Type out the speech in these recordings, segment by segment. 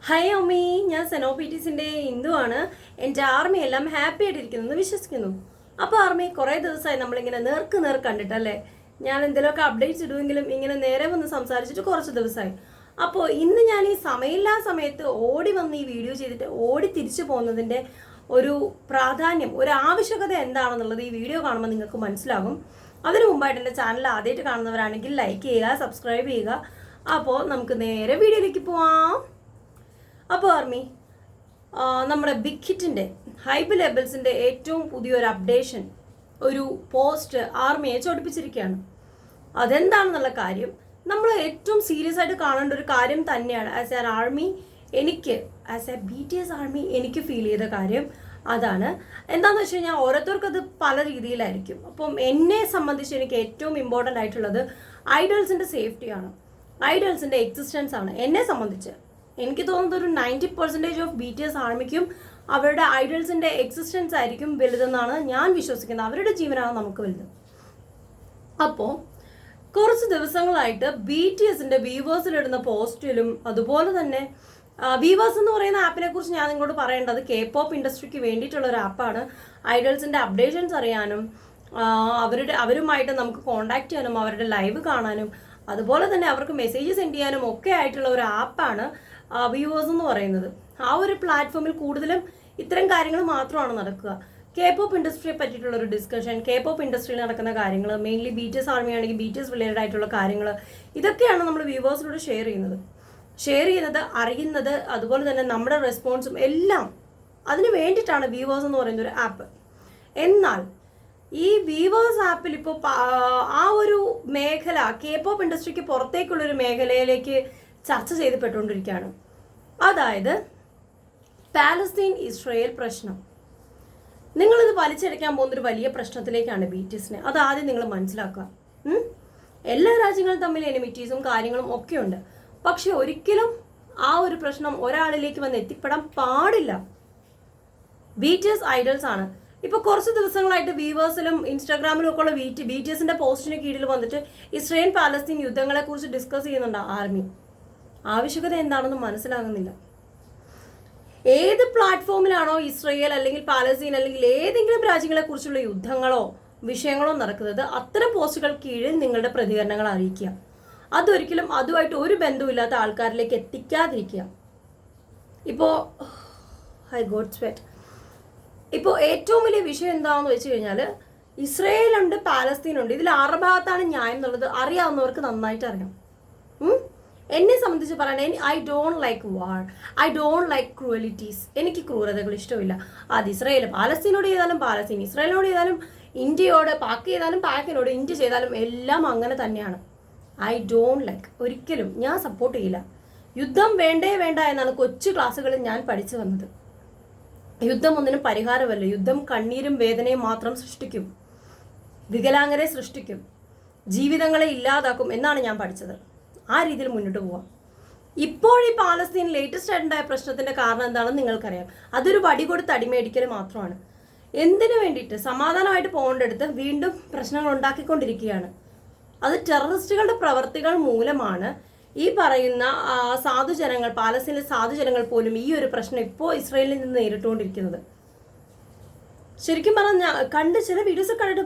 Hi അമ്മി, ഞാൻ സെനോപീറ്റീസിൻ്റെ ഇന്ദുവാണ്. എൻ്റെ ആർമി എല്ലാം ഹാപ്പി ആയിട്ടിരിക്കുന്നു വിശ്വസിക്കുന്നു. അപ്പോൾ ആർമി കുറേ ദിവസമായി നമ്മളിങ്ങനെ നേർക്ക് കണ്ടിട്ടല്ലേ. ഞാൻ എന്തെങ്കിലുമൊക്കെ അപ്ഡേറ്റ്സ് ഇടുമെങ്കിലും ഇങ്ങനെ നേരെ വന്ന് സംസാരിച്ചിട്ട് കുറച്ച് ദിവസമായി. അപ്പോൾ ഇന്ന് ഞാൻ ഈ സമയമില്ലാ സമയത്ത് ഓടി വന്ന് ഈ വീഡിയോ ചെയ്തിട്ട് ഓടി തിരിച്ചു പോകുന്നതിൻ്റെ ഒരു പ്രാധാന്യം, ഒരു ആവശ്യകത എന്താണെന്നുള്ളത് ഈ വീഡിയോ കാണുമ്പോൾ നിങ്ങൾക്ക് മനസ്സിലാകും. അതിനു മുമ്പായിട്ട് എൻ്റെ ചാനൽ ആദ്യമായിട്ട് കാണുന്നവരാണെങ്കിൽ ലൈക്ക് ചെയ്യുക, സബ്സ്ക്രൈബ് ചെയ്യുക. അപ്പോൾ നമുക്ക് നേരെ വീഡിയോയിലേക്ക് പോവാം. അപ്പോൾ ആർമി, നമ്മുടെ ബിഗ് ഹിറ്റിൻ്റെ ഹൈബ് ലേബിൾസിൻ്റെ ഏറ്റവും പുതിയൊരു അപ്ഡേഷൻ, ഒരു പോസ്റ്റ് ആർമിയെ ചോദിപ്പിച്ചിരിക്കുകയാണ്. അതെന്താണെന്നുള്ള കാര്യം നമ്മൾ ഏറ്റവും സീരിയസ് ആയിട്ട് കാണേണ്ട ഒരു കാര്യം തന്നെയാണ്. ആസ് എൻ ആർമി എനിക്ക്, ആസ് എ BTS ആർമി എനിക്ക് ഫീൽ ചെയ്ത കാര്യം അതാണ്. എന്താണെന്ന് വെച്ച് കഴിഞ്ഞാൽ ഓരോരുത്തർക്കും അത് പല രീതിയിലായിരിക്കും. അപ്പം എന്നെ സംബന്ധിച്ച് എനിക്ക് ഏറ്റവും ഇമ്പോർട്ടൻ്റ് ആയിട്ടുള്ളത് ഐഡൽസിൻ്റെ സേഫ്റ്റിയാണ്, ഐഡൽസിൻ്റെ എക്സിസ്റ്റൻസ് ആണ്. എന്നെ സംബന്ധിച്ച് എനിക്ക് തോന്നുന്നത് ഒരു 90% ഓഫ് BTS ആർമിക്കും അവരുടെ ഐഡൽസിൻ്റെ എക്സിസ്റ്റൻസ് ആയിരിക്കും വലുതെന്നാണ് ഞാൻ വിശ്വസിക്കുന്നത്. അവരുടെ ജീവനാണ് നമുക്ക് വലുത്. അപ്പോൾ കുറച്ച് ദിവസങ്ങളായിട്ട് BTSൻ്റെ വീവേഴ്സിലിടുന്ന പോസ്റ്റിലും അതുപോലെ തന്നെ വീവേഴ്സ് എന്ന് പറയുന്ന ആപ്പിനെ കുറിച്ച് ഞാൻ നിങ്ങളോട് പറയേണ്ടത് K-pop ഇൻഡസ്ട്രിക്ക് വേണ്ടിയിട്ടുള്ള ഒരു ആപ്പാണ്. ഐഡൽസിൻ്റെ അപ്ഡേഷൻസ് അറിയാനും അവരുമായിട്ട് നമുക്ക് കോണ്ടാക്ട് ചെയ്യാനും അവരുടെ ലൈവ് കാണാനും അതുപോലെ തന്നെ അവർക്ക് മെസ്സേജ് സെൻഡ് ചെയ്യാനും ഒക്കെ ആയിട്ടുള്ള ഒരു ആപ്പാണ് വ്യൂവേഴ്സ് എന്ന് പറയുന്നത്. ആ ഒരു പ്ലാറ്റ്ഫോമിൽ കൂടുതലും ഇത്തരം കാര്യങ്ങൾ മാത്രമാണ് നടക്കുക. K-pop ഇൻഡസ്ട്രിയെ പറ്റിയിട്ടുള്ള ഒരു ഡിസ്കഷൻ, K-pop ഇൻഡസ്ട്രിയിൽ നടക്കുന്ന കാര്യങ്ങൾ, മെയിൻലി BTS ആർമി ആണെങ്കിൽ BTS റിലേറ്റഡ് ആയിട്ടുള്ള കാര്യങ്ങൾ, ഇതൊക്കെയാണ് നമ്മൾ വ്യൂവേഴ്സിലൂടെ ഷെയർ ചെയ്യുന്നത്, അറിയുന്നത്. അതുപോലെ തന്നെ നമ്മുടെ റെസ്പോൺസും എല്ലാം അതിന് വേണ്ടിയിട്ടാണ് വ്യൂവേഴ്സ് എന്ന് പറയുന്ന ഒരു ആപ്പ്. എന്നാൽ ഈ വ്യൂവേഴ്സ് ആപ്പിൽ ഇപ്പോൾ ആ ഒരു മേഖല K-pop ഇൻഡസ്ട്രിക്ക് പുറത്തേക്കുള്ളൊരു മേഖലയിലേക്ക് ചർച്ച ചെയ്യപ്പെട്ടുകൊണ്ടിരിക്കുകയാണ്. അതായത് പാലസ്തീൻ ഇസ്രായേൽ പ്രശ്നം. നിങ്ങളിത് വലിച്ചെടുക്കാൻ പോകുന്നൊരു വലിയ പ്രശ്നത്തിലേക്കാണ് BTSനെ. അതാദ്യം നിങ്ങൾ മനസ്സിലാക്കുക. എല്ലാ രാജ്യങ്ങളും തമ്മിൽ എനിമിറ്റീസും കാര്യങ്ങളും ഒക്കെ ഉണ്ട്. പക്ഷെ ഒരിക്കലും ആ ഒരു പ്രശ്നം ഒരാളിലേക്ക് വന്ന് എത്തിപ്പെടാൻ പാടില്ല. BTS ഐഡൽസ് ആണ്. ഇപ്പോൾ കുറച്ച് ദിവസങ്ങളായിട്ട് വീവേഴ്സിലും ഇൻസ്റ്റാഗ്രാമിലും ഒക്കെ ഉള്ള BTSന്റെ പോസ്റ്റിന് കീഴിൽ വന്നിട്ട് ഇസ്രായേൽ പാലസ്തീൻ യുദ്ധങ്ങളെക്കുറിച്ച് ഡിസ്കസ് ചെയ്യുന്നുണ്ട് ആർമി. ആവശ്യകത എന്താണെന്ന് മനസ്സിലാകുന്നില്ല. ഏത് പ്ലാറ്റ്ഫോമിലാണോ ഇസ്രായേൽ അല്ലെങ്കിൽ പാലസ്തീൻ അല്ലെങ്കിൽ ഏതെങ്കിലും രാജ്യങ്ങളെക്കുറിച്ചുള്ള യുദ്ധങ്ങളോ വിഷയങ്ങളോ നടക്കുന്നത്, അത്തരം പോസ്റ്റുകൾ കീഴിൽ നിങ്ങളുടെ പ്രതികരണങ്ങൾ അറിയിക്കുക. അതൊരിക്കലും അതുമായിട്ട് ഒരു ബന്ധവുമില്ലാത്ത ആൾക്കാരിലേക്ക് എത്തിക്കാതിരിക്കുക. ഇപ്പോൾ ഇപ്പോൾ ഏറ്റവും വലിയ വിഷയം എന്താണെന്ന് വെച്ച് കഴിഞ്ഞാൽ ഇസ്രായേലുണ്ട്, പാലസ്തീനുണ്ട്. ഇതിൽ ആരുടെ ഭാഗത്താണ് ന്യായം എന്നുള്ളത് അറിയാവുന്നവർക്ക് നന്നായിട്ട് അറിയാം. എന്നെ സംബന്ധിച്ച് പറയുന്നത്, I don't like war, I don't like cruelties. എനിക്ക് ക്രൂരതകൾ ഇഷ്ടമില്ല. അത് ഇസ്രായേൽ പാലസ്തീനോട് ചെയ്താലും പാലസ്തീൻ ഇസ്രായേലിനോട് ചെയ്താലും, ഇന്ത്യയോട് പാക് ചെയ്താലും പാക്കിനോട് ഇന്ത്യ ചെയ്താലും എല്ലാം അങ്ങനെ തന്നെയാണ്. I don't like. ഒരിക്കലും ഞാൻ സപ്പോർട്ട് ചെയ്യില്ല. യുദ്ധം വേണ്ട എന്നാണ് കൊച്ചു ക്ലാസ്സുകളിൽ ഞാൻ പഠിച്ചു വന്നത്. യുദ്ധം ഒന്നിനും പരിഹാരമല്ല. യുദ്ധം കണ്ണീരും വേദനയും മാത്രം സൃഷ്ടിക്കും, വികലാംഗരെ സൃഷ്ടിക്കും, ജീവിതങ്ങളെ ഇല്ലാതാക്കും എന്നാണ് ഞാൻ പഠിച്ചത്. ആ രീതിയിൽ മുന്നോട്ട് പോവാം. ഇപ്പോൾ ഈ പാലസ്തീൻ ലേറ്റസ്റ്റ് ആയിട്ടുണ്ടായ പ്രശ്നത്തിന്റെ കാരണം എന്താണെന്ന് നിങ്ങൾക്കറിയാം. അതൊരു വടി കൊടുത്ത് അടിമേടിക്കൽ മാത്രമാണ്. എന്തിനു വേണ്ടിയിട്ട്? സമാധാനമായിട്ട് പോകേണ്ടടുത്ത് വീണ്ടും പ്രശ്നങ്ങൾ ഉണ്ടാക്കിക്കൊണ്ടിരിക്കുകയാണ്. അത് ടെററിസ്റ്റുകളുടെ പ്രവർത്തികൾ മൂലമാണ് ഈ പറയുന്ന സാധുജനങ്ങൾ, പാലസ്തീനിലെ സാധുജനങ്ങൾ പോലും ഈ ഒരു പ്രശ്നം ഇപ്പോൾ ഇസ്രായേലിൽ നിന്ന് നേരിട്ടുകൊണ്ടിരിക്കുന്നത്. ശരിക്കും പറഞ്ഞാൽ കണ്ട് ചില വീഡിയോസ് കണ്ടിട്ട്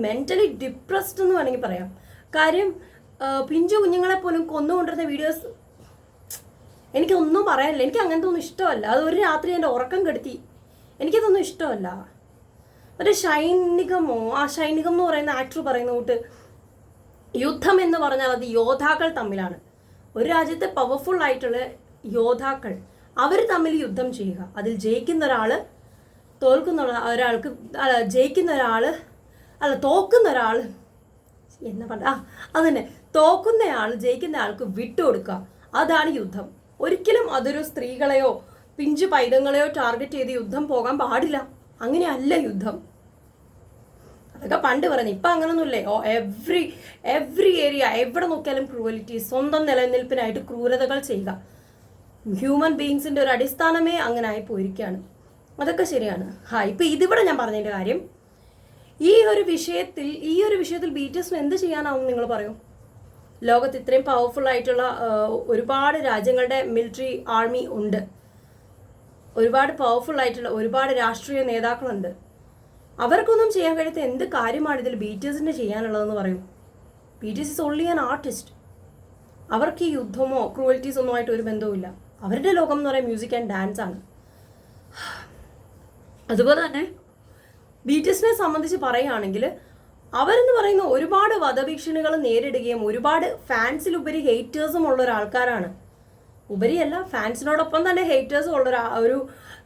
മെന്റലി ഡിപ്രസ്ഡ് എന്ന് വേണമെങ്കിൽ പറയാം. കാര്യം പിഞ്ചു കുഞ്ഞുങ്ങളെ പോലും കൊന്നുകൊണ്ടിരുന്ന വീഡിയോസ് എനിക്കൊന്നും പറയാനില്ല. എനിക്ക് അങ്ങനത്തെ ഒന്നും ഇഷ്ടമല്ല. അത് ഒരു രാത്രി എൻ്റെ ഉറക്കം കെടുത്തി. എനിക്കതൊന്നും ഇഷ്ടമല്ല. മറ്റേ ഷൈനികം എന്ന് പറയുന്ന ആക്ടർ പറയുന്ന കൂട്ട്, യുദ്ധം എന്ന് പറഞ്ഞാൽ അത് യോദ്ധാക്കൾ തമ്മിലാണ്. ഒരു രാജ്യത്തെ പവർഫുൾ ആയിട്ടുള്ള യോദ്ധാക്കൾ അവർ തമ്മിൽ യുദ്ധം ചെയ്യുക. അതിൽ ജയിക്കുന്ന ഒരാൾ തോൽക്കുന്ന ഒരാൾക്ക് തോക്കുന്ന ഒരാൾ എന്ന് പറഞ്ഞ അതന്നെ, തോക്കുന്നയാൾ ജയിക്കുന്ന ആൾക്ക് വിട്ടുകൊടുക്കുക. അതാണ് യുദ്ധം. ഒരിക്കലും അതൊരു സ്ത്രീകളെയോ പിഞ്ചു പൈതങ്ങളെയോ ടാർഗറ്റ് ചെയ്ത് യുദ്ധം പോകാൻ പാടില്ല. അങ്ങനെയല്ല യുദ്ധം. അതൊക്കെ പണ്ട് പറഞ്ഞു. ഇപ്പം അങ്ങനൊന്നുമില്ലേ. എവ്രി ഏരിയ എവിടെ നോക്കിയാലും ക്രൂവലിറ്റി, സ്വന്തം നിലനിൽപ്പിനായിട്ട് ക്രൂരതകൾ ചെയ്യുക. ഹ്യൂമൻ ബീയിങ്സിന്റെ ഒരു അടിസ്ഥാനമേ അങ്ങനെ ആയി പോയിരിക്കുകയാണ്. അതൊക്കെ ശരിയാണ്. ഇപ്പം ഇതിവിടെ ഞാൻ പറഞ്ഞതിൻ്റെ കാര്യം, ഈ ഒരു വിഷയത്തിൽ BTSന് എന്ത് ചെയ്യാനാവും നിങ്ങൾ പറയൂ? ലോകത്ത് ഇത്രയും പവർഫുൾ ആയിട്ടുള്ള ഒരുപാട് രാജ്യങ്ങളുടെ മിലിറ്ററി ആർമി ഉണ്ട്, ഒരുപാട് പവർഫുൾ ആയിട്ടുള്ള ഒരുപാട് രാഷ്ട്രീയ നേതാക്കളുണ്ട്. അവർക്കൊന്നും ചെയ്യാൻ കഴിയാത്ത എന്ത് കാര്യമാണ് ഇതിൽ BTSന് ചെയ്യാനുള്ളതെന്ന് പറയും. BTS is only an artist. അവർക്ക് ഈ യുദ്ധമോ ക്രൂവൽറ്റീസ് ഒന്നും ആയിട്ട് ഒരു ബന്ധവുമില്ല. അവരുടെ ലോകം എന്ന് പറയുന്നത് മ്യൂസിക് ആൻഡ് ഡാൻസ് ആണ്. അതുപോലെ തന്നെ BTSനെ സംബന്ധിച്ച് പറയുകയാണെങ്കിൽ അവരെന്ന് പറയുന്ന ഒരുപാട് വധഭീഷണികൾ നേരിടുകയും ഒരുപാട് ഫാൻസിലുപരി ഹേറ്റേഴ്സും ഉള്ള ഒരാൾക്കാരാണ്. ഉപരിയല്ല, ഫാൻസിനോടൊപ്പം തന്നെ ഹേറ്റേഴ്സും ഉള്ള ഒരു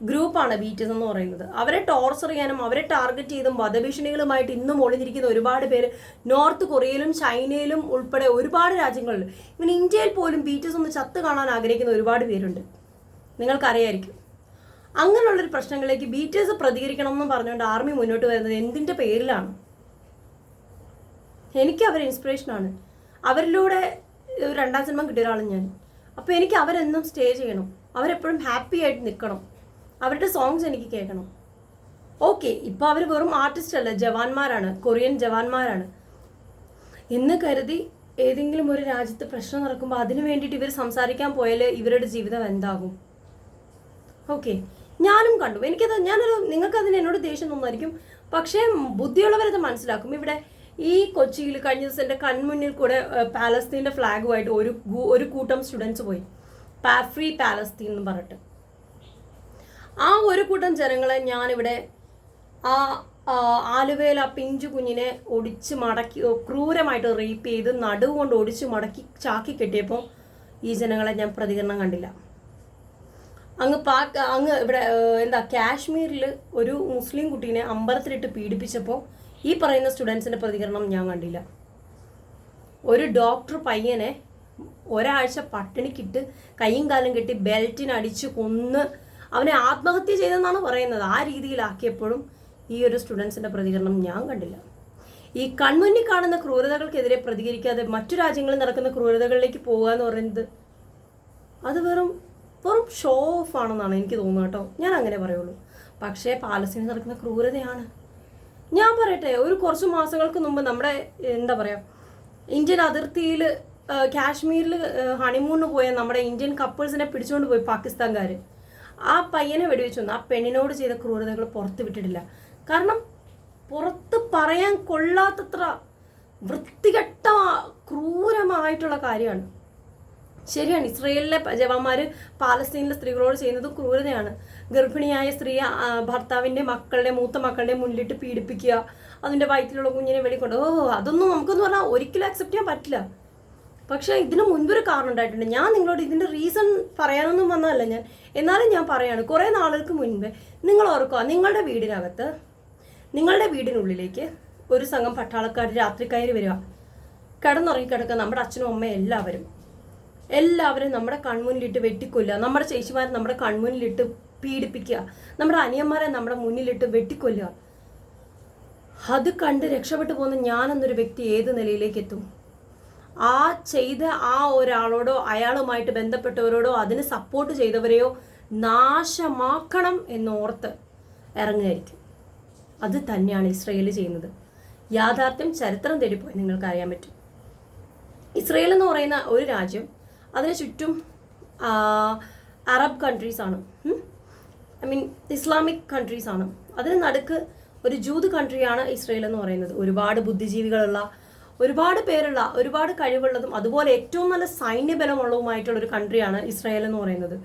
ഗ്രൂപ്പാണ് BTS എന്ന് പറയുന്നത്. അവരെ ടോർച്ചർ ചെയ്യാനും അവരെ ടാർഗറ്റ് ചെയ്തും വധഭീഷണികളുമായിട്ട് ഇന്നും ഒളിഞ്ഞിരിക്കുന്ന ഒരുപാട് പേര് നോർത്ത് കൊറിയയിലും ചൈനയിലും ഉൾപ്പെടെ ഒരുപാട് രാജ്യങ്ങളിൽ, ഇവൻ ഇന്ത്യയിൽ പോലും BTS ഒന്ന് ചത്ത് കാണാൻ ആഗ്രഹിക്കുന്ന ഒരുപാട് പേരുണ്ട്. നിങ്ങൾക്കറിയായിരിക്കും. അങ്ങനെയുള്ളൊരു പ്രശ്നങ്ങളിലേക്ക് BTS പ്രതികരിക്കണം എന്ന് പറഞ്ഞുകൊണ്ട് ആർമി മുന്നോട്ട് വരുന്നത് എന്തിൻ്റെ പേരിലാണ്? എനിക്ക് അവർ ഇൻസ്പിറേഷനാണ്. അവരിലൂടെ ഒരു 2ാം ജന്മം കിട്ടിയ ഒരാളും ഞാൻ. അപ്പോൾ എനിക്ക് അവരെന്നും സ്റ്റേ ചെയ്യണം, അവരെപ്പോഴും ഹാപ്പി ആയിട്ട് നിൽക്കണം, അവരുടെ സോങ്സ് എനിക്ക് കേൾക്കണം. ഓക്കെ, ഇപ്പോൾ അവർ വെറും ആർട്ടിസ്റ്റ് അല്ല, ജവാന്മാരാണ്, കൊറിയൻ ജവാന്മാരാണ് എന്ന് കരുതി ഏതെങ്കിലും ഒരു രാജ്യത്ത് പ്രശ്നം നടക്കുമ്പോൾ അതിന് വേണ്ടിയിട്ട് ഇവർ സംസാരിക്കാൻ പോയാൽ ഇവരുടെ ജീവിതം എന്താകും? ഓക്കെ, ഞാനും കണ്ടു. നിങ്ങൾക്കതിന് എന്നോട് ദേഷ്യം തോന്നുമായിരിക്കും, പക്ഷേ ബുദ്ധിയുള്ളവരത് മനസ്സിലാക്കും. ഇവിടെ ഈ കൊച്ചിയിൽ കഴിഞ്ഞ ദിവസം എൻ്റെ കൺമുന്നിൽ കൂടെ പാലസ്തീൻ്റെ ഫ്ലാഗുമായിട്ട് ഒരു കൂട്ടം സ്റ്റുഡൻസ് പോയി, ഫ്രീ പാലസ്തീൻ എന്ന് പറഞ്ഞിട്ട്. ആ ഒരു കൂട്ടം ജനങ്ങളെ ഞാനിവിടെ ആലുവയിൽ ആ പിഞ്ചു കുഞ്ഞിനെ ഒടിച്ച് മടക്കി ക്രൂരമായിട്ട് റേപ്പ് ചെയ്ത് നടുവുകൊണ്ട് ഒടിച്ച് മടക്കി ചാക്കി കെട്ടിയപ്പോൾ ഈ ജനങ്ങളെ ഞാൻ പ്രതികരണം കണ്ടില്ല. അങ്ങ് ഇവിടെ കാശ്മീരിൽ ഒരു മുസ്ലിം കുട്ടീനെ അമ്പലത്തിലിട്ട് പീഡിപ്പിച്ചപ്പോൾ ഈ പറയുന്ന സ്റ്റുഡൻസിൻ്റെ പ്രതികരണം ഞാൻ കണ്ടില്ല. ഒരു ഡോക്ടർ പയ്യനെ ഒരാഴ്ച പട്ടിണിക്കിട്ട് കൈയും കാലും കെട്ടി ബെൽറ്റിനടിച്ച് കൊന്ന് അവനെ ആത്മഹത്യ ചെയ്തെന്നാണ് പറയുന്നത്. ആ രീതിയിലാക്കിയപ്പോഴും ഈ ഒരു സ്റ്റുഡൻസിൻ്റെ പ്രതികരണം ഞാൻ കണ്ടില്ല. ഈ കൺമുന്നിൽ കാണുന്ന ക്രൂരതകൾക്കെതിരെ പ്രതികരിക്കാതെ മറ്റു രാജ്യങ്ങളിൽ നടക്കുന്ന ക്രൂരതകളിലേക്ക് പോകുക എന്ന് പറയുന്നത് അത് വെറും ഷോ ഓഫ് ആണെന്നാണ് എനിക്ക് തോന്നുന്നത് കേട്ടോ. ഞാൻ അങ്ങനെ പറയുള്ളൂ. പക്ഷേ പാലസ്തീനിൽ നടക്കുന്ന ക്രൂരതയാണ്. ഞാൻ പറയട്ടെ, കുറച്ച് മാസങ്ങൾക്ക് മുമ്പ് നമ്മുടെ ഇന്ത്യൻ അതിർത്തിയിൽ കാശ്മീരിൽ ഹണിമൂണിന് പോയ നമ്മുടെ ഇന്ത്യൻ കപ്പിൾസിനെ പിടിച്ചുകൊണ്ട് പോയി പാകിസ്ഥാൻകാർ. ആ പയ്യനെ വെടിവെച്ചു വന്നു. ആ പെണ്ണിനോട് ചെയ്ത ക്രൂരതകൾ പുറത്ത് വിട്ടിട്ടില്ല. കാരണം പുറത്ത് പറയാൻ കൊള്ളാത്തത്ര വൃത്തികെട്ട ക്രൂരമായിട്ടുള്ള കാര്യമാണ്. ശരിയാണ്, ഇസ്രയേലിലെ ജവാന്മാർ പാലസ്തീനിലെ സ്ത്രീകളോട് ചെയ്യുന്നത് ക്രൂരതയാണ്. ഗർഭിണിയായ സ്ത്രീ ഭർത്താവിൻ്റെ മൂത്ത മക്കളുടെ മുന്നിലിട്ട് പീഡിപ്പിക്കുക, അതിൻ്റെ വയറ്റിലുള്ള കുഞ്ഞിനെ വെളിക്കൊണ്ട് അതൊന്നും നമുക്കെന്ന് പറഞ്ഞാൽ ഒരിക്കലും അക്സെപ്റ്റ് ചെയ്യാൻ പറ്റില്ല. പക്ഷേ ഇതിന് മുൻപൊരു കാരണം ഉണ്ടായിട്ടുണ്ട്. ഞാൻ നിങ്ങളോട് ഇതിൻ്റെ റീസൺ പറയാനൊന്നും വന്നതല്ല ഞാൻ, എന്നാലും ഞാൻ പറയാണ്. കുറേ നാളുകൾക്ക് മുൻപേ നിങ്ങൾ ഓർക്കുക, നിങ്ങളുടെ വീടിനകത്ത് നിങ്ങളുടെ വീടിനുള്ളിലേക്ക് ഒരു സംഘം പട്ടാളക്കാർ രാത്രി കയറി വരിക, കിടന്നുറങ്ങി കിടക്കുക നമ്മുടെ അച്ഛനും അമ്മയും എല്ലാവരും നമ്മുടെ കൺമുന്നിലിട്ട് വെട്ടിക്കൊല്ലുക, നമ്മുടെ ചേച്ചിമാരെ നമ്മുടെ കൺമുന്നിലിട്ട് പീഡിപ്പിക്കുക, നമ്മുടെ അനിയന്മാരെ നമ്മുടെ മുന്നിലിട്ട് വെട്ടിക്കൊല്ലുക. അത് കണ്ട് രക്ഷപ്പെട്ടു പോകുന്ന ഞാനെന്നൊരു വ്യക്തി ഏത് നിലയിലേക്ക് എത്തും? ആ ചെയ്ത ആ ഒരാളോടോ അയാളുമായിട്ട് ബന്ധപ്പെട്ടവരോടോ അതിന് സപ്പോർട്ട് ചെയ്തവരെയോ നാശമാക്കണം എന്നോർത്ത് ഇറങ്ങുകയായിരിക്കും. അത് തന്നെയാണ് ഇസ്രയേൽ ചെയ്യുന്നത്. യാഥാർത്ഥ്യം ചരിത്രം തേടിപ്പോയി നിങ്ങൾക്ക് അറിയാൻ പറ്റും. ഇസ്രയേൽ എന്ന് പറയുന്ന ഒരു രാജ്യം, അതിന് ചുറ്റും അറബ് കൺട്രീസാണ്, ഇസ്ലാമിക് കൺട്രീസാണ്. അതിന് നടുക്ക് ഒരു ജൂത് കൺട്രിയാണ് ഇസ്രയേൽ എന്ന് പറയുന്നത്. ഒരുപാട് ബുദ്ധിജീവികളുള്ള, ഒരുപാട് പേരുള്ള, ഒരുപാട് കഴിവുള്ളതും അതുപോലെ ഏറ്റവും നല്ല സൈന്യബലമുള്ളതുമായിട്ടുള്ള ഒരു കൺട്രിയാണ് ഇസ്രയേൽ എന്ന് പറയുന്നത്.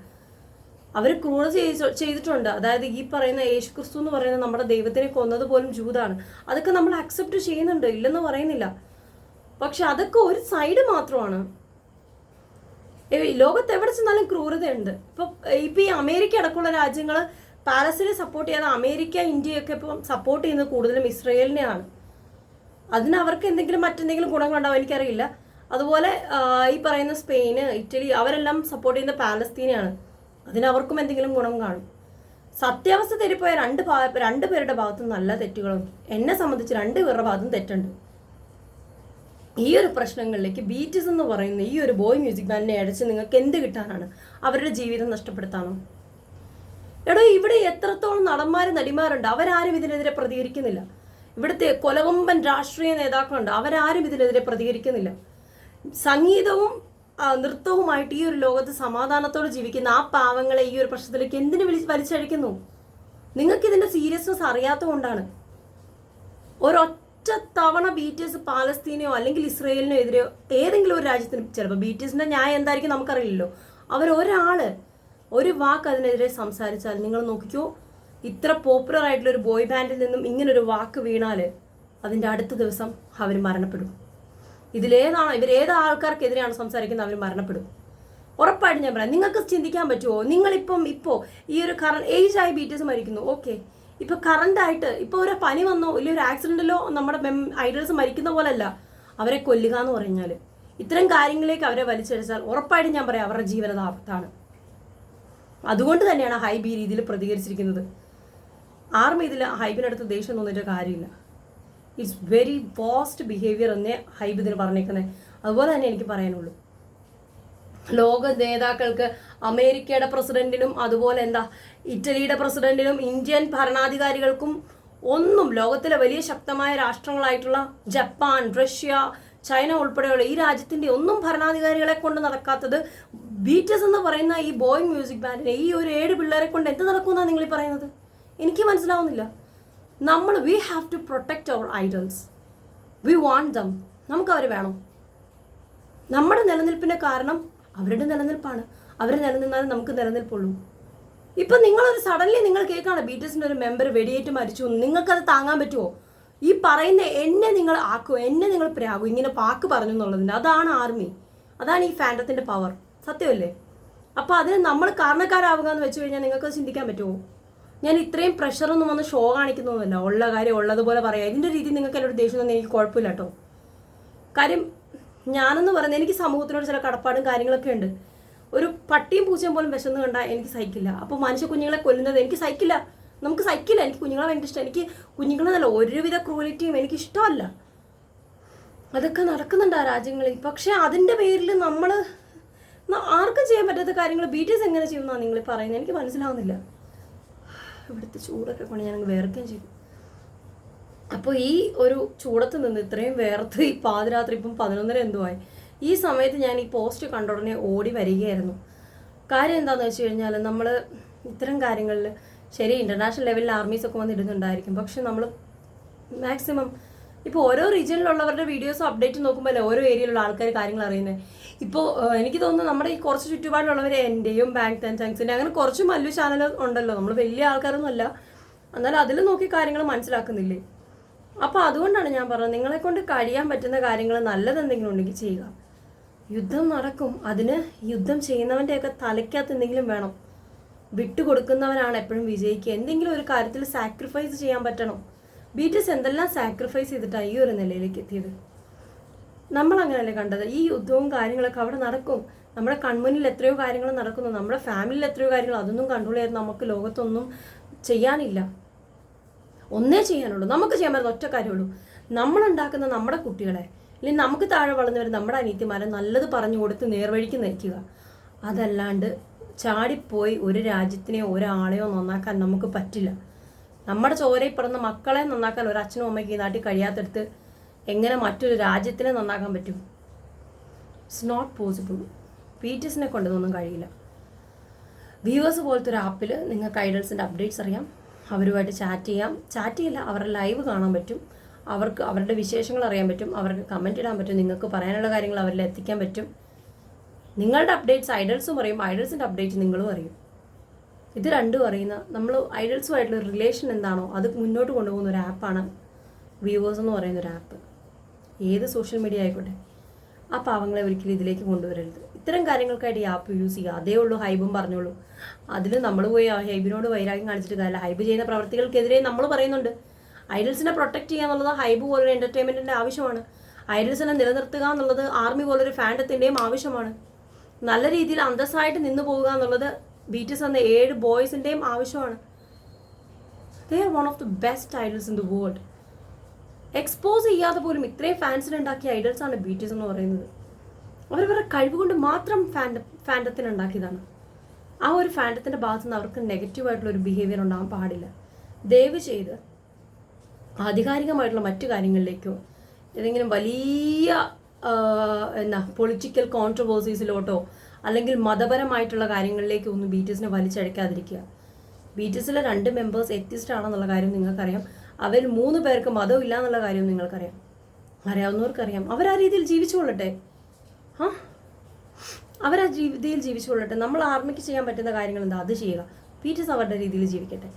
അവർ ക്രൂരത ചെയ്തിട്ടുണ്ട്. അതായത് ഈ പറയുന്ന യേശുക്രിസ്തു എന്ന് പറയുന്ന നമ്മുടെ ദൈവത്തിനെ കൊന്നതുപോലും ജൂതാണ്. അതൊക്കെ നമ്മൾ അക്സെപ്റ്റ് ചെയ്യുന്നുണ്ട്, ഇല്ലെന്ന് പറയുന്നില്ല. പക്ഷെ അതൊക്കെ ഒരു സൈഡ് മാത്രമാണ്. ലോകത്ത് എവിടെ ചെന്നാലും ക്രൂരതയുണ്ട്. ഇപ്പൊ ഈ അമേരിക്ക അടക്കമുള്ള രാജ്യങ്ങൾ പാലസ്തീനെ സപ്പോർട്ട് ചെയ്യാതെ അമേരിക്ക, ഇന്ത്യയൊക്കെ ഇപ്പം സപ്പോർട്ട് ചെയ്യുന്നത് കൂടുതലും ഇസ്രയേലിനെയാണ്. അതിന് അവർക്ക് മറ്റെന്തെങ്കിലും ഗുണങ്ങളുണ്ടാവും, എനിക്കറിയില്ല. അതുപോലെ ഈ പറയുന്ന സ്പെയിന്, ഇറ്റലി, അവരെല്ലാം സപ്പോർട്ട് ചെയ്യുന്ന പാലസ്തീനെയാണ്. അതിനവർക്കും എന്തെങ്കിലും ഗുണം കാണും. സത്യാവസ്ഥ തെറ്റിപ്പോയ രണ്ട് പേരുടെ ഭാഗത്തും നല്ല തെറ്റുകളും, എന്നെ സംബന്ധിച്ച് 2 പേരുടെ ഭാഗത്തും തെറ്റുണ്ട്. ഈ ഒരു പ്രശ്നങ്ങളിലേക്ക് BTS എന്ന് പറയുന്ന ഈ ഒരു ബോയ് മ്യൂസിക് ബാൻഡിനെ അടച്ച് നിങ്ങൾക്ക് എന്ത് കിട്ടാനാണ്? അവരുടെ ജീവിതം നഷ്ടപ്പെടുത്താനോ? ഇവിടെ എത്രത്തോളം നടന്മാരും നടിമാരുണ്ട്, അവരാരും ഇതിനെതിരെ പ്രതികരിക്കുന്നില്ല. ഇവിടുത്തെ കൊലകൊമ്പൻ രാഷ്ട്രീയ നേതാക്കളുണ്ട്, അവരാരും ഇതിനെതിരെ പ്രതികരിക്കുന്നില്ല. സംഗീതവും നൃത്തവുമായിട്ട് ഈ ഒരു ലോകത്ത് സമാധാനത്തോടെ ജീവിക്കുന്ന ആ പാവങ്ങളെ ഈ ഒരു പ്രശ്നത്തിലേക്ക് എന്തിനു വലിച്ചഴിക്കുന്നു? നിങ്ങൾക്ക് ഇതിന്റെ സീരിയസ്നെസ് അറിയാത്തത് കൊണ്ടാണ്. ഒരൊറ്റ തവണ BTS പാലസ്തീനെയോ അല്ലെങ്കിൽ ഇസ്രയേലിനോ എതിരെയോ ഏതെങ്കിലും ഒരു രാജ്യത്തിന്, ചിലപ്പോൾ BTSന്റെ ന്യായം എന്തായിരിക്കും നമുക്കറിയില്ലല്ലോ, അവരൊരാള് ഒരു വാക്ക് അതിനെതിരെ സംസാരിച്ചാൽ നിങ്ങൾ നോക്കിക്കോ, ഇത്ര പോപ്പുലർ ആയിട്ടുള്ള ഒരു ബോയ് ബാൻഡിൽ നിന്നും ഇങ്ങനൊരു വാക്ക് വീണാല് അതിൻ്റെ അടുത്ത ദിവസം അവർ മരണപ്പെടും. ഇവരേത് ആൾക്കാർക്കെതിരെയാണ് സംസാരിക്കുന്നത് അവർ മരണപ്പെടും. ഉറപ്പായിട്ട് ഞാൻ പറയാം. നിങ്ങൾക്ക് ചിന്തിക്കാൻ പറ്റുമോ? നിങ്ങളിപ്പോൾ ഈ ഒരു ഏജ് ആയി BTS മരിക്കുന്നു, ഓക്കെ, ഇപ്പൊ കറണ്ടായിട്ട് ഇപ്പൊ ഒരു പനി വന്നോ ഇല്ല ഒരു ആക്സിഡന്റിലോ നമ്മുടെ ഐഡൽസ് മരിക്കുന്ന പോലല്ല അവരെ കൊല്ലുക എന്ന് പറഞ്ഞാൽ. ഇത്തരം കാര്യങ്ങളിലേക്ക് അവരെ വലിച്ചടിച്ചാൽ ഉറപ്പായിട്ടും ഞാൻ പറയാം അവരുടെ ജീവനത ആപത്താണ്. അതുകൊണ്ട് തന്നെയാണ് ഹൈബ് ഈ രീതിയിൽ പ്രതികരിച്ചിരിക്കുന്നത്. ആർമി ഇതിൽ ഹൈബിനടുത്ത് ദേഷ്യം തോന്നിയിട്ട് കാര്യമില്ല. ഇറ്റ്സ് വെരി പോസ്റ്റ് ബിഹേവിയർ എന്നേ ഹൈബ് ഇതിന് പറഞ്ഞേക്കുന്നത്. അതുപോലെ തന്നെ എനിക്ക് പറയാനുള്ളൂ, ലോക നേതാക്കൾക്ക്, അമേരിക്കയുടെ പ്രസിഡന്റിനും അതുപോലെ ഇറ്റലിയുടെ പ്രസിഡന്റിനും ഇന്ത്യൻ ഭരണാധികാരികൾക്കും ഒന്നും, ലോകത്തിലെ വലിയ ശക്തമായ രാഷ്ട്രങ്ങളായിട്ടുള്ള ജപ്പാൻ, റഷ്യ, ചൈന ഉൾപ്പെടെയുള്ള ഈ രാജ്യത്തിന്റെ ഒന്നും ഭരണാധികാരികളെ കൊണ്ട് നടക്കാത്തത് BTS എന്ന് പറയുന്ന ഈ ബോയ് മ്യൂസിക് ബാൻഡിനെ, ഈ ഒരു 7 പിള്ളേരെ കൊണ്ട് എന്ത് നടക്കുമെന്നാണ് നിങ്ങൾ ഈ പറയുന്നത്? എനിക്ക് മനസ്സിലാവുന്നില്ല. We have to protect our idols, we want them. നമുക്ക് അവർ വേണം. നമ്മുടെ നിലനിൽപ്പിന്റെ കാരണം അവരുടെ നിലനിൽപ്പാണ്. അവർ നിലനിന്നാലും നമുക്ക് നിലനിൽപ്പുള്ളൂ. ഇപ്പൊ നിങ്ങളൊരു സഡൻലി നിങ്ങൾ കേൾക്കാണ് BTSന്റെ ഒരു മെമ്പർ വെടിയേറ്റ് മരിച്ചു, നിങ്ങൾക്കത് താങ്ങാൻ പറ്റുമോ? ഈ പറയുന്ന എന്നെ നിങ്ങൾ ആക്കുമോ, എന്നെ നിങ്ങൾ പ്രാകുമോ, ഇങ്ങനെ വാക്ക് പറഞ്ഞു എന്നുള്ളതിന്റെ? അതാണ് ആർമി, അതാണ് ഈ ഫാൻഡത്തിന്റെ പവർ. സത്യമല്ലേ? അപ്പൊ അതിന് നമ്മൾ കാരണക്കാരാവുക എന്ന് വെച്ച് കഴിഞ്ഞാൽ നിങ്ങൾക്ക് ചിന്തിക്കാൻ പറ്റുമോ? ഞാൻ ഇത്രയും പ്രഷറൊന്നും വന്ന് ഷോ കാണിക്കുന്നൊന്നുമല്ല, ഉള്ള കാര്യം ഉള്ളതുപോലെ പറയാം. ഇതിന്റെ രീതി നിങ്ങൾക്ക് എന്നോട് ദേഷ്യം തന്നെ എനിക്ക് കുഴപ്പമില്ല കേട്ടോ. കാര്യം ഞാനെന്ന് പറയുന്നത് എനിക്ക് സമൂഹത്തിനോട് ചില കടപ്പാടും കാര്യങ്ങളൊക്കെ ഉണ്ട്. ഒരു പട്ടിയും പൂച്ചയും പോലും വിശന്ന് കണ്ടാൽ എനിക്ക് സഹിക്കില്ല. അപ്പോൾ മനുഷ്യ കുഞ്ഞുങ്ങളെ കൊല്ലുന്നത് എനിക്ക് സഹിക്കില്ല, നമുക്ക് സഹിക്കില്ല. എനിക്ക് കുഞ്ഞുങ്ങളെ ഭയങ്കര ഇഷ്ടം. എനിക്ക് കുഞ്ഞുങ്ങളെന്നല്ല ഒരുവിധ ക്രൂരിറ്റിയും എനിക്ക് ഇഷ്ടമല്ല. അതൊക്കെ നടക്കുന്നുണ്ട് ആ രാജ്യങ്ങളിൽ. പക്ഷെ അതിൻ്റെ പേരിൽ നമ്മൾ ആർക്കും ചെയ്യാൻ പറ്റാത്ത കാര്യങ്ങൾ BTS എങ്ങനെ ചെയ്യുമെന്നാണ് നിങ്ങൾ പറയുന്നത്? എനിക്ക് മനസ്സിലാവുന്നില്ല. ഇവിടുത്തെ ചൂടൊക്കെ കൊണ്ട് ഞാൻ വേർക്കുകയും ചെയ്തു. അപ്പോൾ ഈ ഒരു ചൂടത്ത് നിന്ന് ഇത്രയും വേർത്ത് ഈ പാതിരാത്രി ഇപ്പം 11:30 എന്തോ ആയി. ഈ സമയത്ത് ഞാൻ ഈ പോസ്റ്റ് കണ്ട ഉടനെ ഓടി വരികയായിരുന്നു. കാര്യം എന്താണെന്ന് വെച്ച് കഴിഞ്ഞാൽ നമ്മൾ ഇത്തരം കാര്യങ്ങളിൽ ശരി ഇൻ്റർനാഷണൽ ലെവലിൽ ആർമീസൊക്കെ വന്ന് ഇടുന്നുണ്ടായിരിക്കും. പക്ഷെ നമ്മൾ മാക്സിമം ഇപ്പോൾ ഓരോ റീജിയനിലുള്ളവരുടെ വീഡിയോസും അപ്ഡേറ്റ് നോക്കുമ്പോൾ ഓരോ ഏരിയയിലുള്ള ആൾക്കാർ കാര്യങ്ങൾ അറിയുന്നത്. ഇപ്പോൾ എനിക്ക് തോന്നുന്നു നമ്മുടെ ഈ കുറച്ച് ചുറ്റുപാടിലുള്ളവർ എൻ്റെയും ബാങ്ക് താങ്ക്സിൻ്റെ അങ്ങനെ കുറച്ച് മല്ലു ചാനൽ ഉണ്ടല്ലോ, നമ്മൾ വലിയ ആൾക്കാരൊന്നും അല്ല, എന്നാലും അതിൽ നോക്കി കാര്യങ്ങൾ മനസ്സിലാക്കുന്നില്ലേ? അപ്പോൾ അതുകൊണ്ടാണ് ഞാൻ പറഞ്ഞത്, നിങ്ങളെ കൊണ്ട് കഴിയാൻ പറ്റുന്ന കാര്യങ്ങൾ നല്ലതെന്തെങ്കിലും ഉണ്ടെങ്കിൽ ചെയ്യുക. യുദ്ധം നടക്കും, അതിന് യുദ്ധം ചെയ്യുന്നവൻ്റെയൊക്കെ തലയ്ക്കകത്ത് എന്തെങ്കിലും വേണം. വിട്ടുകൊടുക്കുന്നവനാണ് എപ്പോഴും വിജയിക്കുക. എന്തെങ്കിലും ഒരു കാര്യത്തിൽ സാക്രിഫൈസ് ചെയ്യാൻ പറ്റണം. BTS എന്തെല്ലാം സാക്രിഫൈസ് ചെയ്തിട്ടാണ് ഈ ഒരു നിലയിലേക്ക് എത്തിയത്. നമ്മൾ അങ്ങനെയല്ലേ കണ്ടത്? ഈ യുദ്ധവും കാര്യങ്ങളൊക്കെ അവിടെ നടക്കും. നമ്മുടെ കൺമുന്നിൽ എത്രയോ കാര്യങ്ങൾ നടക്കുന്നു, നമ്മുടെ ഫാമിലിയിൽ എത്രയോ കാര്യങ്ങൾ, അതൊന്നും കൺട്രോൾ ചെയ്യാൻ നമുക്ക് ലോകത്തൊന്നും ചെയ്യാനില്ല. ഒന്നേ ചെയ്യാനുള്ളൂ, നമുക്ക് ചെയ്യാൻ പറ്റുന്ന ഒറ്റ കാര്യമുള്ളൂ, നമ്മളുണ്ടാക്കുന്ന നമ്മുടെ കുട്ടികളെ അല്ലെങ്കിൽ നമുക്ക് താഴെ വളർന്നു വരുന്ന നമ്മുടെ അനീതിമാരെ നല്ലത് പറഞ്ഞു കൊടുത്ത് നേർവഴിക്ക് നയിക്കുക. അതല്ലാണ്ട് ചാടിപ്പോയി ഒരു രാജ്യത്തിനെയോ ഒരാളെയോ നന്നാക്കാൻ നമുക്ക് പറ്റില്ല. നമ്മുടെ ചോരയിൽ പിറന്ന മക്കളെ നന്നാക്കാൻ ഒരു അച്ഛനും അമ്മയ്ക്ക് ഈ നാട്ടിൽ കഴിയാത്തടുത്ത് എങ്ങനെ മറ്റൊരു രാജ്യത്തിനെ നന്നാക്കാൻ പറ്റും? It's not possible. BTSനെ കൊണ്ടതൊന്നും കഴിയില്ല. വ്യൂവേഴ്സ് പോലത്തെ ഒരു ആപ്പിൽ നിങ്ങൾക്ക് ഐഡൽസിൻ്റെ അപ്ഡേറ്റ്സ് അറിയാം, അവരുമായിട്ട് ചാറ്റ് ചെയ്യില്ല, അവരുടെ ലൈവ് കാണാൻ പറ്റും, അവർക്ക് അവരുടെ വിശേഷങ്ങൾ അറിയാൻ പറ്റും, അവർക്ക് കമൻറ്റ് ഇടാൻ പറ്റും, നിങ്ങൾക്ക് പറയാനുള്ള കാര്യങ്ങൾ അവരിൽ എത്തിക്കാൻ പറ്റും. നിങ്ങളുടെ അപ്ഡേറ്റ്സ് ഐഡൽസും അറിയും, ഐഡൽസിൻ്റെ അപ്ഡേറ്റ് നിങ്ങളും അറിയും. ഇത് രണ്ടും അറിയുന്ന നമ്മൾ ഐഡൽസുമായിട്ടുള്ള റിലേഷൻ എന്താണോ അത് മുന്നോട്ട് കൊണ്ടുപോകുന്ന ഒരു ആപ്പാണ് വ്യൂവേഴ്സ് എന്ന് പറയുന്ന ഒരു ആപ്പ്. ഏത് സോഷ്യൽ മീഡിയ ആയിക്കോട്ടെ, ആ പാവങ്ങളെ ഒരിക്കലും ഇതിലേക്ക് കൊണ്ടുവരരുത്. ഇത്തരം കാര്യങ്ങൾക്കായിട്ട് ഈ ആപ്പ് യൂസ് ചെയ്യുക, അതേ ഉള്ളൂ ഹൈബും പറഞ്ഞോളൂ. അതിൽ നമ്മൾ പോയി ഹൈബിനോട് വൈരാഗ്യം കാണിച്ചിട്ട് കാര്യമില്ല. ഹൈബ് ചെയ്യുന്ന പ്രവർത്തികൾക്കെതിരെ നമ്മൾ പറയുന്നുണ്ട്. ഐഡൽസിനെ പ്രൊട്ടക്ട് ചെയ്യുക എന്നുള്ളത് ഹൈബ് പോലൊരു എൻ്റർടൈൻമെൻറ്റിൻ്റെ ആവശ്യമാണ്. ഐഡൽസിനെ നിലനിർത്തുക എന്നുള്ളത് ആർമി പോലൊരു ഫാൻഡത്തിൻ്റെയും ആവശ്യമാണ്. നല്ല രീതിയിൽ അന്തസ്സായിട്ട് നിന്ന് പോവുക എന്നുള്ളത് BTS എന്ന 7 ബോയ്സിൻ്റെയും ആവശ്യമാണ്. They are one of the best idols in the world. Expose ചെയ്യാതെ പോലും ഇത്രയും ഫാൻസിനെ ഉണ്ടാക്കിയ ഐഡൽസാണ് BTS എന്ന് പറയുന്നത്. അവരവരുടെ കഴിവ് കൊണ്ട് മാത്രം ഫാൻഡത്തിന് ഉണ്ടാക്കിയതാണ്. ആ ഒരു ഫാൻഡത്തിൻ്റെ ഭാഗത്തു നിന്ന് അവർക്ക് നെഗറ്റീവായിട്ടുള്ളൊരു ബിഹേവിയർ ഉണ്ടാകാൻ പാടില്ല. ദയവ് ചെയ്ത് ആധികാരികമായിട്ടുള്ള മറ്റു കാര്യങ്ങളിലേക്കോ ഏതെങ്കിലും വലിയ എന്നാ പൊളിറ്റിക്കൽ കോൺട്രവേഴ്സീസിലോട്ടോ അല്ലെങ്കിൽ മതപരമായിട്ടുള്ള കാര്യങ്ങളിലേക്ക് ഒന്നും BTSനെ വലിച്ചഴക്കാതിരിക്കുക. BTSലെ 2 മെമ്പേഴ്സ് എത്തിസ്റ്റ് ആണെന്നുള്ള കാര്യം നിങ്ങൾക്കറിയാം. അവർ 3 പേർക്ക് മതമില്ല എന്നുള്ള കാര്യം നിങ്ങൾക്കറിയാം. അറിയാവുന്നവർക്കറിയാം. അവരാ രീതിയിൽ ജീവിച്ചു കൊള്ളട്ടെ. അവരാ രീതിയിൽ ജീവിച്ചു കൊള്ളട്ടെ. നമ്മൾ ആർമിക്ക് ചെയ്യാൻ പറ്റുന്ന കാര്യങ്ങൾ എന്താ അത് ചെയ്യുക. BTS അവരുടെ രീതിയിൽ ജീവിക്കട്ടെ.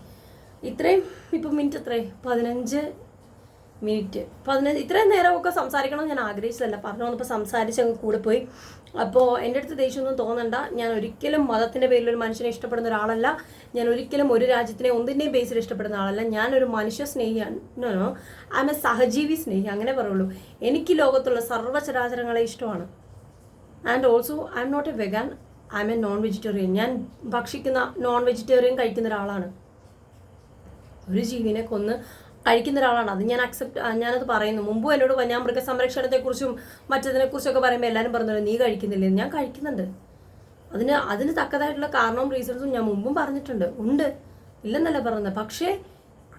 ഇത്രയും ഇപ്പം മിനിറ്റ് എത്രയും 15 മിനിറ്റ് ഇത്രയും നേരമൊക്കെ സംസാരിക്കണം ഞാൻ ആഗ്രഹിച്ചതല്ല. പറഞ്ഞു വന്നപ്പോൾ സംസാരിച്ച് അങ്ങ് കൂടെ പോയി. അപ്പോൾ എൻ്റെ അടുത്ത് ദേഷ്യമൊന്നും തോന്നണ്ട. ഞാൻ ഒരിക്കലും മതത്തിൻ്റെ പേരിൽ ഒരു മനുഷ്യനെ ഇഷ്ടപ്പെടുന്ന ഒരാളല്ല. ഞാൻ ഒരിക്കലും ഒരു രാജ്യത്തിനെ ഒന്നിൻ്റെയും ബേസിൽ ഇഷ്ടപ്പെടുന്ന ആളല്ല. ഞാനൊരു മനുഷ്യ സ്നേഹിയാണ്. നോ ഐ എം എ സഹജീവി സ്നേഹി, അങ്ങനെ പറയുള്ളൂ. എനിക്ക് ലോകത്തുള്ള സർവ്വചരാചരങ്ങളെ ഇഷ്ടമാണ്. And also I am not a vegan, I am a non vegetarian. ഞാൻ ഭക്ഷിക്കുന്ന നോൺ വെജിറ്റേറിയൻ കഴിക്കുന്ന ഒരാളാണ്. ഒരു ജീവനെ കൊന്ന് കഴിക്കുന്ന ഒരാളാണ്. അത് ഞാനത് പറയുന്നു. മുമ്പ് എന്നോട് ഞാൻ മൃഗസംരക്ഷണത്തെക്കുറിച്ചും മറ്റതിനെക്കുറിച്ചൊക്കെ പറയുമ്പോൾ എല്ലാവരും പറഞ്ഞല്ലോ നീ കഴിക്കുന്നില്ലേ. ഞാൻ കഴിക്കുന്നുണ്ട്. അതിന് തക്കതായിട്ടുള്ള കാരണവും റീസൺസും ഞാൻ മുമ്പും പറഞ്ഞിട്ടുണ്ട്. ഉണ്ട്, ഇല്ലെന്നല്ല പറഞ്ഞത്. പക്ഷേ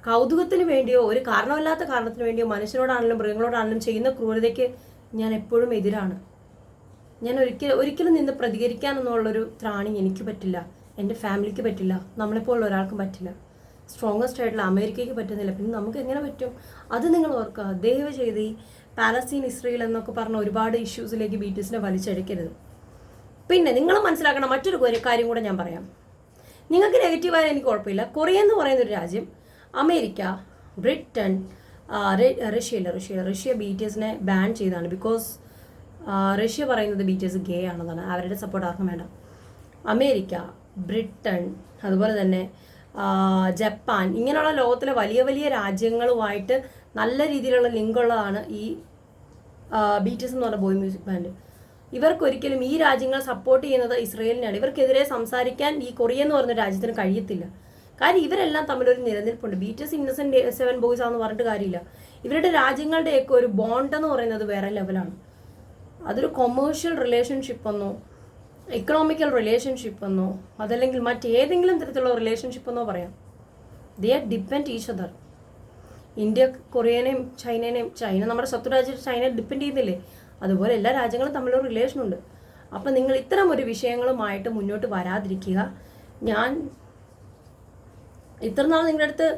കൗതുകത്തിന് വേണ്ടിയോ ഒരു കാരണമല്ലാത്ത കാരണത്തിന് വേണ്ടിയോ മനുഷ്യനോടാണെങ്കിലും മൃഗങ്ങളോടാണെങ്കിലും ചെയ്യുന്ന ക്രൂരതയ്ക്ക് ഞാൻ എപ്പോഴും എതിരാണ്. ഞാൻ ഒരിക്കലും നിന്ന് പ്രതികരിക്കാനെന്നുള്ളൊരു ത്രാണി എനിക്ക് പറ്റില്ല, എൻ്റെ ഫാമിലിക്ക് പറ്റില്ല, നമ്മളെപ്പോലുള്ള ഒരാൾക്കും പറ്റില്ല. സ്ട്രോങ്ങസ്റ്റ് ആയിട്ടുള്ള അമേരിക്കയ്ക്ക് പറ്റുന്നില്ല, പിന്നെ നമുക്ക് എങ്ങനെ പറ്റും? അത് നിങ്ങൾ ഓർക്കുക. ദയവ് ചെയ്ത് ഈ പാലസ്തീൻ ഇസ്രയേൽ എന്നൊക്കെ പറഞ്ഞ ഒരുപാട് ഇഷ്യൂസിലേക്ക് BTSനെ വലിച്ചഴക്കരുത്. പിന്നെ നിങ്ങൾ മനസ്സിലാക്കണം മറ്റൊരു കാര്യം കൂടെ ഞാൻ പറയാം. നിങ്ങൾക്ക് നെഗറ്റീവായ എനിക്ക് കുഴപ്പമില്ല. കൊറിയ എന്ന് പറയുന്നൊരു രാജ്യം, അമേരിക്ക, ബ്രിട്ടൻ, റഷ്യ BTSനെ ബാൻ ചെയ്തതാണ്. ബിക്കോസ് റഷ്യ പറയുന്നത് BTS ഗേ ആണെന്നാണ്. അവരുടെ സപ്പോർട്ട് ആർക്കും വേണ്ട. അമേരിക്ക, ബ്രിട്ടൻ, അതുപോലെ തന്നെ ജപ്പാൻ, ഇങ്ങനെയുള്ള ലോകത്തിലെ വലിയ വലിയ രാജ്യങ്ങളുമായിട്ട് നല്ല രീതിയിലുള്ള ലിങ്കുള്ളതാണ് ഈ BTS എന്ന് പറഞ്ഞ ബോയ് മ്യൂസിക് ബാൻഡ്. ഇവർക്കൊരിക്കലും ഈ രാജ്യങ്ങൾ സപ്പോർട്ട് ചെയ്യുന്നത് ഇസ്രയേലിനാണ്. ഇവർക്കെതിരെ സംസാരിക്കാൻ ഈ കൊറിയ എന്ന് പറയുന്ന രാജ്യത്തിന് കഴിയത്തില്ല. കാര്യം ഇവരെല്ലാം തമ്മിലൊരു നിലനിൽപ്പുണ്ട്. BTS ഇന്നസെന്റ് 7 ബോയ്സ് ആണെന്ന് പറഞ്ഞിട്ട് കാര്യമില്ല. ഇവരുടെ രാജ്യങ്ങളുടെയൊക്കെ ഒരു ബോണ്ട് എന്ന് പറയുന്നത് വേറെ ലെവലാണ്. അതൊരു കൊമേഴ്ഷ്യൽ റിലേഷൻഷിപ്പ് എന്നോ ഇക്കണോമിക്കൽ റിലേഷൻഷിപ്പ് എന്നോ അതല്ലെങ്കിൽ മറ്റേതെങ്കിലും തരത്തിലുള്ള റിലേഷൻഷിപ്പ് എന്നോ പറയാം. They are depend each other. India കൊറിയനെയും ചൈനേനെയും, ചൈന നമ്മുടെ ശത്രു രാജ്യത്തെ ചൈനയെ ഡിപ്പെൻഡ് ചെയ്യുന്നില്ലേ, അതുപോലെ എല്ലാ രാജ്യങ്ങളും തമ്മിലൊരു റിലേഷനുണ്ട്. അപ്പം നിങ്ങൾ ഇത്തരം ഒരു വിഷയങ്ങളുമായിട്ട് മുന്നോട്ട് വരാതിരിക്കുക. ഞാൻ ഇത്ര നാൾ നിങ്ങളുടെ അടുത്ത്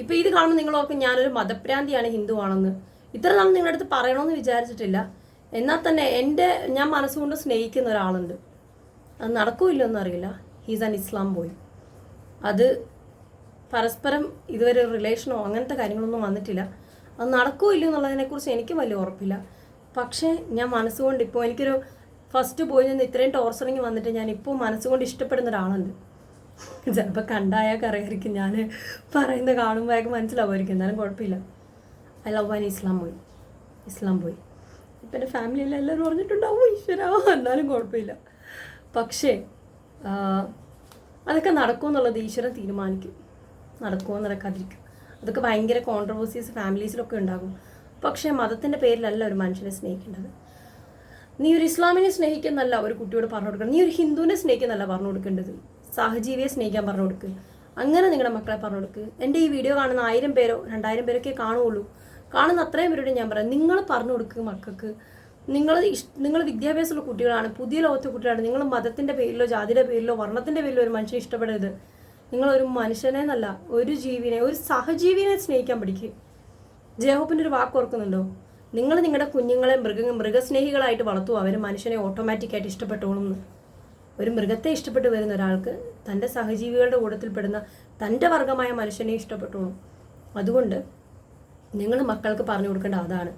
ഇപ്പം ഇത് കാണുമ്പോൾ നിങ്ങൾ ഓർക്കും ഞാനൊരു മതഭ്രാന്തിയാണ്, ഹിന്ദു ആണെന്ന്. ഇത്ര നാൾ നിങ്ങളുടെ അടുത്ത് പറയണമെന്ന് വിചാരിച്ചിട്ടില്ല. എന്നാൽ തന്നെ ഞാൻ മനസ്സുകൊണ്ട് സ്നേഹിക്കുന്ന ഒരാളുണ്ട്. അത് നടക്കുമില്ലെന്നും അറിയില്ല. He's an Islam boy. അത് പരസ്പരം ഇതുവരെ റിലേഷനോ അങ്ങനത്തെ കാര്യങ്ങളൊന്നും വന്നിട്ടില്ല. അത് നടക്കുമില്ല എന്നുള്ളതിനെക്കുറിച്ച് എനിക്ക് വലിയ ഉറപ്പില്ല. പക്ഷേ ഞാൻ മനസ്സുകൊണ്ട് ഇപ്പോൾ എനിക്കൊരു ഫസ്റ്റ് ബോയിൽ നിന്ന് ഇത്രയും ടോർച്ചറിങ് വന്നിട്ട് ഞാൻ ഇപ്പോൾ മനസ്സുകൊണ്ട് ഇഷ്ടപ്പെടുന്ന ഒരാളുണ്ട്. ചിലപ്പോൾ കണ്ടായാൽ അറിയായിരിക്കും, ഞാൻ പറയുന്നത് കാണുമ്പോഴേക്കും മനസ്സിലാവുമായിരിക്കും. എന്നാലും കുഴപ്പമില്ല. I love an Islam boy. ഇപ്പം എൻ്റെ ഫാമിലിയിൽ എല്ലാവരും പറഞ്ഞിട്ടുണ്ടാവും ഈശ്വരാ, എന്നാലും കുഴപ്പമില്ല. പക്ഷേ അതൊക്കെ നടക്കുമെന്നുള്ളത് ഈശ്വരൻ തീരുമാനിക്കും. നടക്കുമോ നടക്കാതിരിക്കും. അതൊക്കെ ഭയങ്കര കോൺട്രവേഴ്സീസ് ഫാമിലീസിലൊക്കെ ഉണ്ടാകും. പക്ഷേ മതത്തിൻ്റെ പേരിലല്ല ഒരു മനുഷ്യനെ സ്നേഹിക്കേണ്ടത്. നീ ഒരു ഇസ്ലാമിനെ സ്നേഹിക്കുന്നല്ല ഒരു കുട്ടിയോട് പറഞ്ഞു കൊടുക്കണം. നീ ഒരു ഹിന്ദുവിനെ സ്നേഹിക്കുന്നല്ല പറഞ്ഞു കൊടുക്കേണ്ടത്. സഹജീവിയെ സ്നേഹിക്കാൻ പറഞ്ഞു കൊടുക്കുക. അങ്ങനെ നിങ്ങളുടെ മക്കളെ പറഞ്ഞു കൊടുക്കുക. എൻ്റെ ഈ വീഡിയോ കാണുന്ന 1000 പേരോ 2000 പേരൊക്കെ കാണുകയുള്ളൂ. കാണുന്ന അത്രയും പേരോട് ഞാൻ പറയാം, നിങ്ങൾ പറഞ്ഞു കൊടുക്കുക മക്കൾക്ക്. നിങ്ങൾ വിദ്യാഭ്യാസമുള്ള കുട്ടികളാണ്, പുതിയ ലോകത്തെ കുട്ടികളാണ്. നിങ്ങൾ മതത്തിൻ്റെ പേരിലോ ജാതിയുടെ പേരിലോ വർണ്ണത്തിൻ്റെ പേരിലോ ഒരു മനുഷ്യനെ ഇഷ്ടപ്പെടരുത്. നിങ്ങളൊരു മനുഷ്യനെ എന്നല്ല, ഒരു ജീവിനെ, ഒരു സഹജീവിനെ സ്നേഹിക്കാൻ പഠിക്കുക. ജേഹോബിൻ്റെ ഒരു വാക്ക് ഓർക്കുന്നുണ്ടോ? നിങ്ങൾ നിങ്ങളുടെ കുഞ്ഞുങ്ങളെ മൃഗസ്നേഹികളായിട്ട് വളർത്തുക, അവർ മനുഷ്യനെ ഓട്ടോമാറ്റിക്കായിട്ട് ഇഷ്ടപ്പെട്ടോളും എന്ന്. ഒരു മൃഗത്തെ ഇഷ്ടപ്പെട്ട് വരുന്ന ഒരാൾക്ക് തൻ്റെ സഹജീവികളുടെ കൂട്ടത്തിൽപ്പെടുന്ന തൻ്റെ വർഗമായ മനുഷ്യനെ ഇഷ്ടപ്പെട്ടോളും. അതുകൊണ്ട് നിങ്ങൾ മക്കൾക്ക് പറഞ്ഞു കൊടുക്കേണ്ട അതാണ്.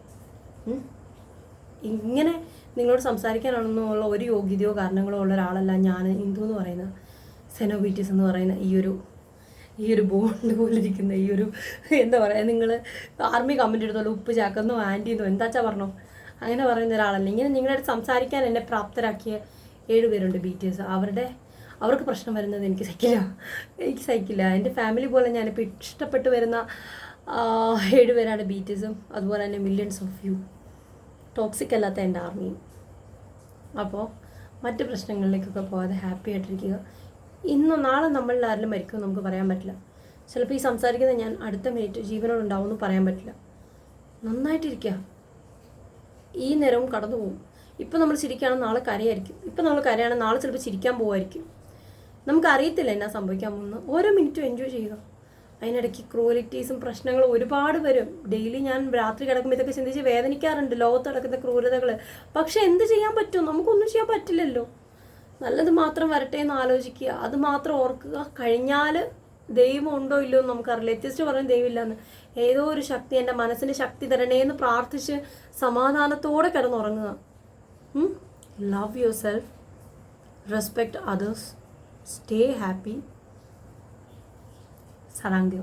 ഇങ്ങനെ നിങ്ങളോട് സംസാരിക്കാനാണെന്നുള്ള ഒരു യോഗ്യതയോ കാരണങ്ങളോ ഉള്ള ഒരാളല്ല ഞാൻ. ഹിന്ദു എന്ന് പറയുന്ന സെനോബിറ്റിസ് എന്ന് പറയുന്ന ഈ ഒരു ബോണ്ട് പോലിരിക്കുന്ന ഈ ഒരു എന്താ പറയുക, നിങ്ങൾ ആർമി കമൻറ്റ് എടുത്തോളൂ ഉപ്പ് ചാക്കെന്നോ ആൻറ്റിന്നോ എന്താച്ചാ പറഞ്ഞോ അങ്ങനെ പറയുന്ന ഒരാളല്ല. ഇങ്ങനെ നിങ്ങളുടെ അടുത്ത് സംസാരിക്കാൻ എന്നെ പ്രാപ്തരാക്കിയ 7 പേരുണ്ട് BTS. അവർക്ക് പ്രശ്നം വരുന്നത് എനിക്ക് സഹിക്കില്ല. എൻ്റെ ഫാമിലി പോലെ ഞാനിപ്പോൾ ഇഷ്ടപ്പെട്ട് വരുന്ന 7 പേരാണ് BTSും, അതുപോലെ തന്നെ മില്യൺസ് ഓഫ് യു, ടോക്സിക് അല്ലാത്ത എൻ്റെ ആർമിയും. അപ്പോൾ മറ്റ് പ്രശ്നങ്ങളിലേക്കൊക്കെ പോകാതെ ഹാപ്പി ആയിട്ടിരിക്കുക. ഇന്നോ നാളെ നമ്മളിൽ ആരെങ്കിലും മരിക്കുമെന്ന് നമുക്ക് പറയാൻ പറ്റില്ല. ചിലപ്പോൾ ഈ സംസാരിക്കുന്ന ഞാൻ അടുത്ത മിനിറ്റ് ജീവനോടുണ്ടാവുമെന്ന് പറയാൻ പറ്റില്ല. നന്നായിട്ടിരിക്കുക. ഈ നേരവും കടന്നു പോകും. ഇപ്പം നമ്മൾ ചിരിക്കുകയാണെങ്കിൽ നാളെ കരയായിരിക്കും, ഇപ്പം നമ്മൾ കരയാണെങ്കിൽ നാളെ ചിലപ്പോൾ ചിരിക്കാൻ പോകുമായിരിക്കും. നമുക്കറിയത്തില്ല എന്നാ സംഭവിക്കാൻ പോകുന്നത്. ഓരോ മിനിറ്റും എൻജോയ് ചെയ്യുക. അതിനിടയ്ക്ക് ക്രൂവലിറ്റീസും പ്രശ്നങ്ങളും ഒരുപാട് വരും. ഡെയിലി ഞാൻ രാത്രി കിടക്കുമ്പോൾ ഇതൊക്കെ ചിന്തിച്ച് വേദനിക്കാറുണ്ട്, ലോകത്ത് നടക്കുന്ന ക്രൂരതകൾ. പക്ഷെ എന്ത് ചെയ്യാൻ പറ്റും? നമുക്കൊന്നും ചെയ്യാൻ പറ്റില്ലല്ലോ. നല്ലത് മാത്രം വരട്ടെ എന്ന് ആലോചിക്കുക, അത് മാത്രം ഓർക്കുക. കഴിഞ്ഞാൽ ദൈവം ഉണ്ടോ ഇല്ലയോ എന്ന് നമുക്കറിയില്ല. എത്തിസ്റ്റ് പറഞ്ഞ ദൈവമില്ലാന്ന്. ഏതോ ഒരു ശക്തി എൻ്റെ മനസ്സിന് ശക്തി തരണേ എന്ന് പ്രാർത്ഥിച്ച് സമാധാനത്തോടെ കിടന്നുറങ്ങുക. Love yourself, respect others, stay happy. Sarangyo.